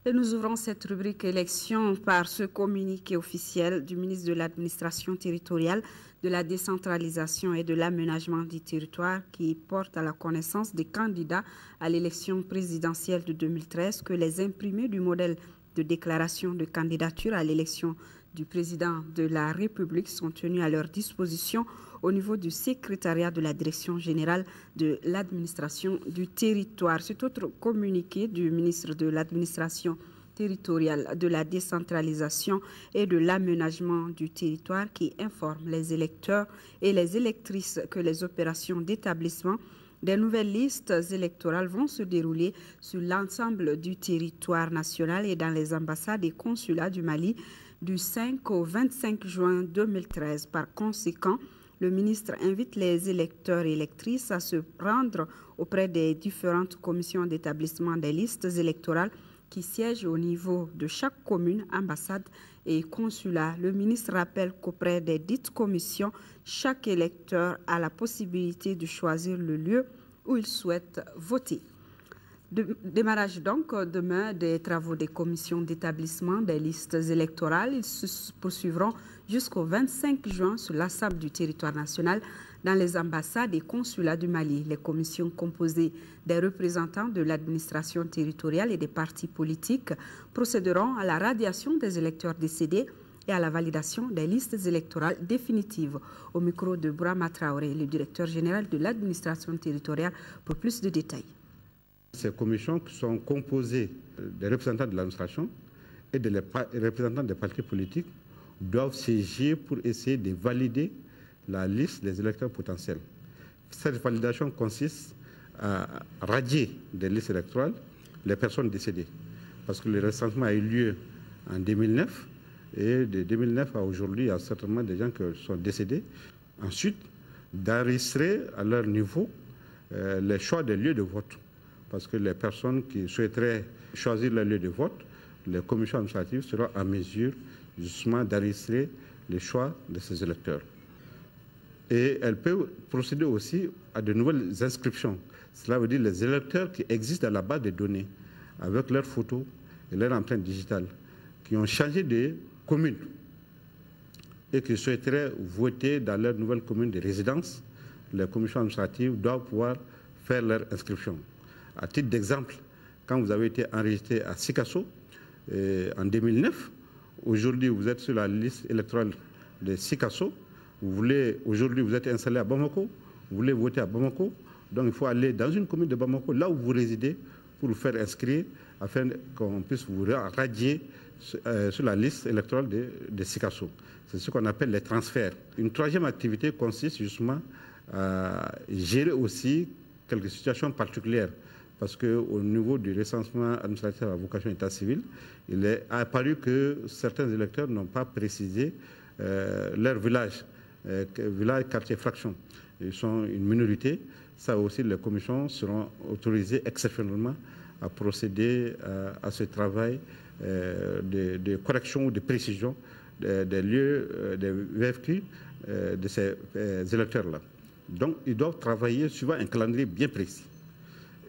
Et nous ouvrons cette rubrique élection par ce communiqué officiel du ministre de l'Administration territoriale, de la décentralisation et de l'aménagement du territoire qui porte à la connaissance des candidats à l'élection présidentielle de 2013 que les imprimés du modèle de déclaration de candidature à l'élection du président de la République sont tenus à leur disposition au niveau du secrétariat de la Direction générale de l'administration du territoire. Cet autre communiqué du ministre de l'Administration territoriale, de la décentralisation et de l'aménagement du territoire qui informe les électeurs et les électrices que les opérations d'établissement des nouvelles listes électorales vont se dérouler sur l'ensemble du territoire national et dans les ambassades et consulats du Mali du 5 au 25 juin 2013. Par conséquent, le ministre invite les électeurs et électrices à se rendre auprès des différentes commissions d'établissement des listes électorales qui siègent au niveau de chaque commune, ambassade et consulat. Le ministre rappelle qu'auprès des dites commissions, chaque électeur a la possibilité de choisir le lieu où il souhaite voter. Démarrage donc demain des travaux des commissions d'établissement des listes électorales. Ils se poursuivront jusqu'au 25 juin sur l'ensemble du territoire national dans les ambassades et consulats du Mali. Les commissions composées des représentants de l'administration territoriale et des partis politiques procéderont à la radiation des électeurs décédés et à la validation des listes électorales définitives. Au micro de Bourama Traoré, le directeur général de l'administration territoriale, pour plus de détails. Ces commissions qui sont composées des représentants de l'administration et des représentants des partis politiques doivent siéger pour essayer de valider la liste des électeurs potentiels. Cette validation consiste à radier des listes électorales les personnes décédées. Parce que le recensement a eu lieu en 2009 et de 2009 à aujourd'hui, il y a certainement des gens qui sont décédés. Ensuite, d'enregistrer à leur niveau les choix des lieux de vote. Parce que les personnes qui souhaiteraient choisir le lieu de vote, les commissions administratives seront en mesure justement d'enregistrer les choix de ces électeurs. Et elles peuvent procéder aussi à de nouvelles inscriptions. Cela veut dire les électeurs qui existent dans la base de données avec leurs photos et leur empreinte digitale, qui ont changé de commune et qui souhaiteraient voter dans leur nouvelle commune de résidence, les commissions administratives doivent pouvoir faire leur inscription. À titre d'exemple, quand vous avez été enregistré à Sikasso en 2009, aujourd'hui vous êtes sur la liste électorale de Sikasso, aujourd'hui vous êtes installé à Bamako, vous voulez voter à Bamako, donc il faut aller dans une commune de Bamako, là où vous résidez, pour vous faire inscrire, afin qu'on puisse vous radier sur la liste électorale de Sikasso. C'est ce qu'on appelle les transferts. Une troisième activité consiste justement à gérer aussi quelques situations particulières. Parce qu'au niveau du recensement administratif à vocation état civil, il est apparu que certains électeurs n'ont pas précisé leur village, quartier, fraction. Ils sont une minorité. Ça aussi, les commissions seront autorisées exceptionnellement à procéder à ce travail de correction ou de précision des lieux, des VFQ de ces électeurs-là. Donc, ils doivent travailler suivant un calendrier bien précis.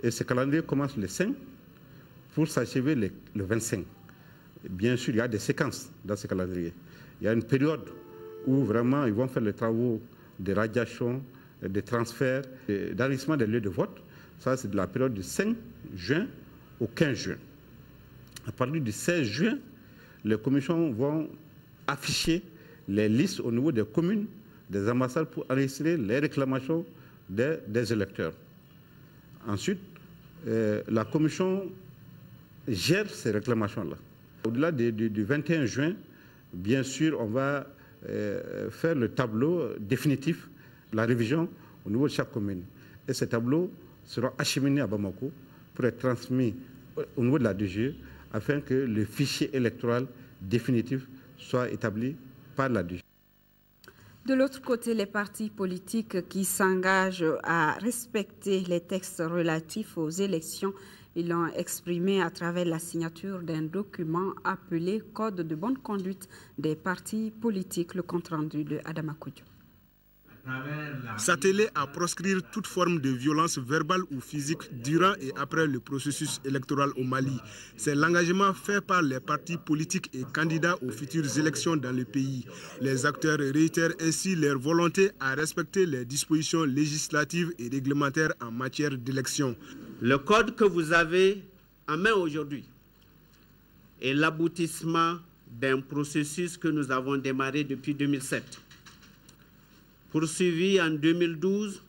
Et ce calendrier commence le 5 pour s'achever le 25. Bien sûr, il y a des séquences dans ce calendrier. Il y a une période où vraiment ils vont faire les travaux de radiation, de transfert, d'enregistrement des lieux de vote. Ça, c'est de la période du 5 juin au 15 juin. À partir du 16 juin, les commissions vont afficher les listes au niveau des communes, des ambassades pour enregistrer les réclamations des électeurs. Ensuite, la commission gère ces réclamations-là. Au-delà du 21 juin, bien sûr, on va faire le tableau définitif, la révision au niveau de chaque commune. Et ces tableaux seront acheminés à Bamako pour être transmis au niveau de la DGE afin que le fichier électoral définitif soit établi par la DGE. De l'autre côté, les partis politiques qui s'engagent à respecter les textes relatifs aux élections, ils l'ont exprimé à travers la signature d'un document appelé Code de bonne conduite des partis politiques, le compte-rendu de Adama Koudio. s'atteler à proscrire toute forme de violence verbale ou physique durant et après le processus électoral au Mali. C'est l'engagement fait par les partis politiques et candidats aux futures élections dans le pays. Les acteurs réitèrent ainsi leur volonté à respecter les dispositions législatives et réglementaires en matière d'élection. Le code que vous avez en main aujourd'hui est l'aboutissement d'un processus que nous avons démarré depuis 2007, poursuivi en 2012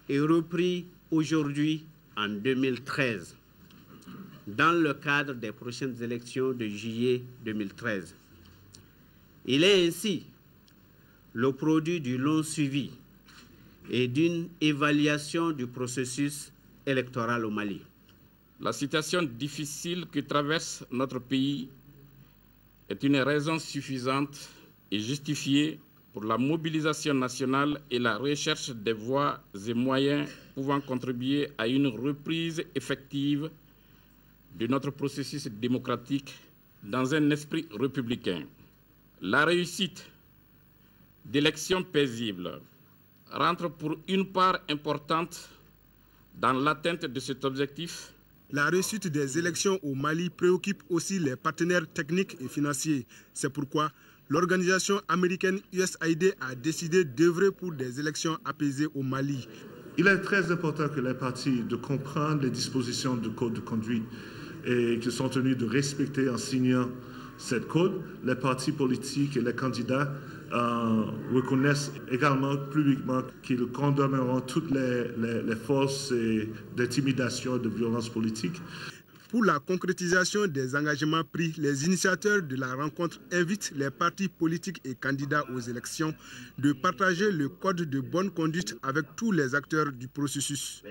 et repris aujourd'hui en 2013, dans le cadre des prochaines élections de juillet 2013. Il est ainsi le produit du long suivi et d'une évaluation du processus électoral au Mali. La situation difficile que traverse notre pays est une raison suffisante et justifiée pour la mobilisation nationale et la recherche des voies et moyens pouvant contribuer à une reprise effective de notre processus démocratique dans un esprit républicain. La réussite d'élections paisibles rentre pour une part importante dans l'atteinte de cet objectif. La réussite des élections au Mali préoccupe aussi les partenaires techniques et financiers. C'est pourquoi l'organisation américaine USAID a décidé d'œuvrer pour des élections apaisées au Mali. Il est très important que les partis comprennent les dispositions du code de conduite et qu'ils sont tenus de respecter en signant cette code. Les partis politiques et les candidats reconnaissent également publiquement qu'ils condamneront toutes les forces d'intimidation et de violence politique. Pour la concrétisation des engagements pris, les initiateurs de la rencontre invitent les partis politiques et candidats aux élections de partager le code de bonne conduite avec tous les acteurs du processus.